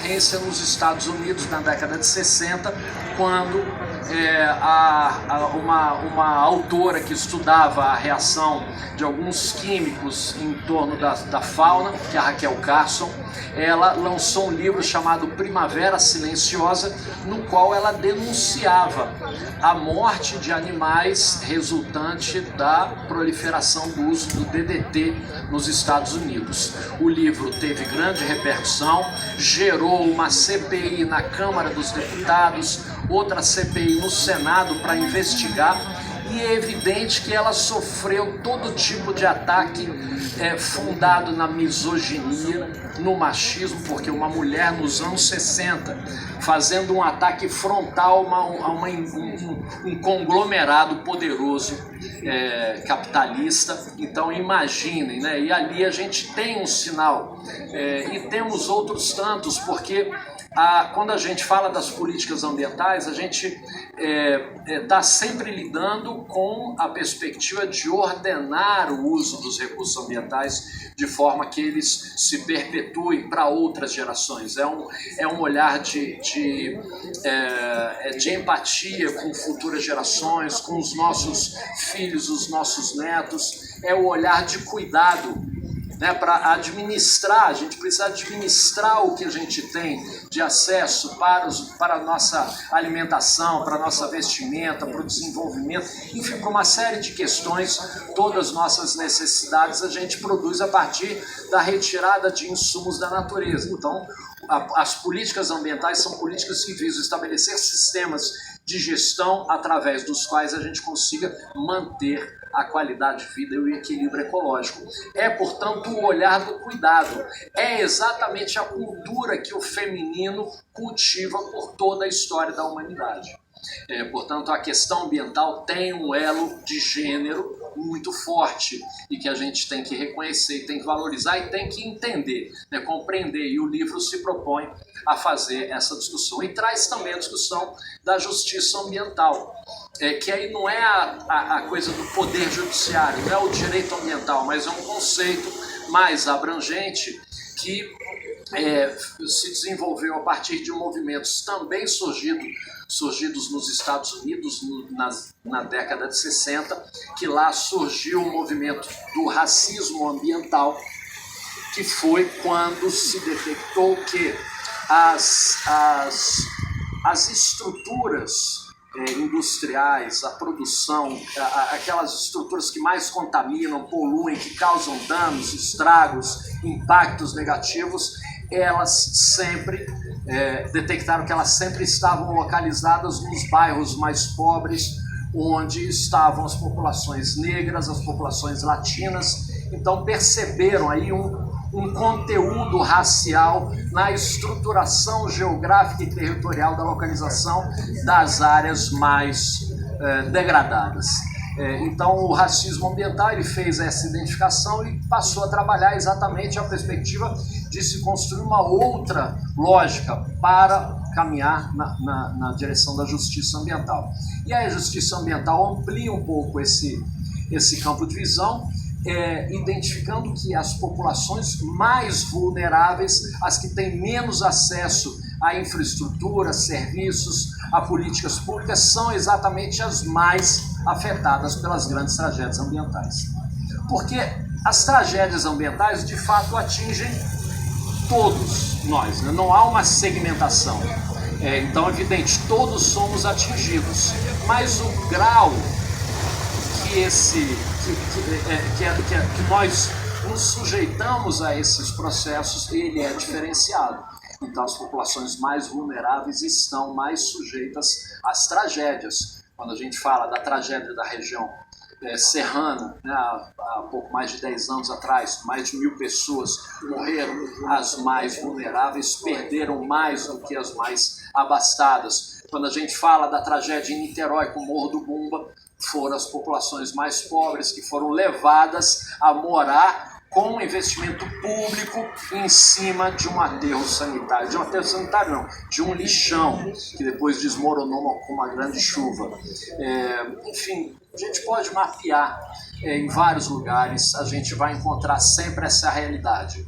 ocorrência nos Estados Unidos na década de 60, quando uma autora que estudava a reação de alguns químicos em torno da fauna, que é a Rachel Carson, ela lançou um livro chamado Primavera Silenciosa, no qual ela denunciava a morte de animais resultante da proliferação do uso do DDT nos Estados Unidos. O livro teve grande repercussão, gerou uma CPI na Câmara dos Deputados, outra CPI no Senado para investigar, e é evidente que ela sofreu todo tipo de ataque fundado na misoginia, no machismo, porque uma mulher nos anos 60 fazendo um ataque frontal a um conglomerado poderoso capitalista. Então imaginem, né? E ali a gente tem um sinal, e temos outros tantos, porque quando a gente fala das políticas ambientais, a gente está sempre lidando com a perspectiva de ordenar o uso dos recursos ambientais de forma que eles se perpetuem para outras gerações. É um olhar de empatia com futuras gerações, com os nossos filhos, os nossos netos. É o olhar de cuidado, né, para administrar. A gente precisa administrar o que a gente tem de acesso para a nossa alimentação, para a nossa vestimenta, para o desenvolvimento, enfim, para uma série de questões. Todas as nossas necessidades a gente produz a partir da retirada de insumos da natureza. Então, as políticas ambientais são políticas que visam estabelecer sistemas de gestão através dos quais a gente consiga manter a qualidade de vida e o equilíbrio ecológico. É, portanto, o olhar do cuidado. É exatamente a cultura que o feminino cultiva por toda a história da humanidade. Portanto, a questão ambiental tem um elo de gênero muito forte e que a gente tem que reconhecer, tem que valorizar e tem que entender, né, compreender. E o livro se propõe a fazer essa discussão. E traz também a discussão da justiça ambiental, que aí não é a coisa do poder judiciário, não é o direito ambiental, mas é um conceito mais abrangente que se desenvolveu a partir de movimentos também surgidos nos Estados Unidos na década de 60, que lá surgiu o movimento do racismo ambiental, que foi quando se detectou que as estruturas industriais, a produção, aquelas estruturas que mais contaminam, poluem, que causam danos, estragos, impactos negativos, elas sempre detectaram que elas sempre estavam localizadas nos bairros mais pobres, onde estavam as populações negras, as populações latinas. Então perceberam aí um conteúdo racial na estruturação geográfica e territorial da localização das áreas mais degradadas. Então o racismo ambiental ele fez essa identificação e passou a trabalhar exatamente a perspectiva de se construir uma outra lógica para caminhar na direção da justiça ambiental. E aí a justiça ambiental amplia um pouco esse campo de visão, identificando que as populações mais vulneráveis, as que têm menos acesso à infraestrutura, serviços, a políticas públicas, são exatamente as mais afetadas pelas grandes tragédias ambientais. Porque as tragédias ambientais, de fato, atingem todos nós, né? Não há uma segmentação. Então, é evidente, todos somos atingidos, mas o grau que nós nos sujeitamos a esses processos, ele é diferenciado. Então as populações mais vulneráveis estão mais sujeitas às tragédias. Quando a gente fala da tragédia da região serrana, né, há pouco mais de 10 anos atrás, mais de 1.000 pessoas morreram, as mais vulneráveis perderam mais do que as mais abastadas. Quando a gente fala da tragédia em Niterói com o Morro do Bumba, foram as populações mais pobres que foram levadas a morar com um investimento público em cima de um aterro sanitário. De um aterro sanitário não, de um lixão que depois desmoronou com uma grande chuva. Enfim, a gente pode mapear em vários lugares, a gente vai encontrar sempre essa realidade.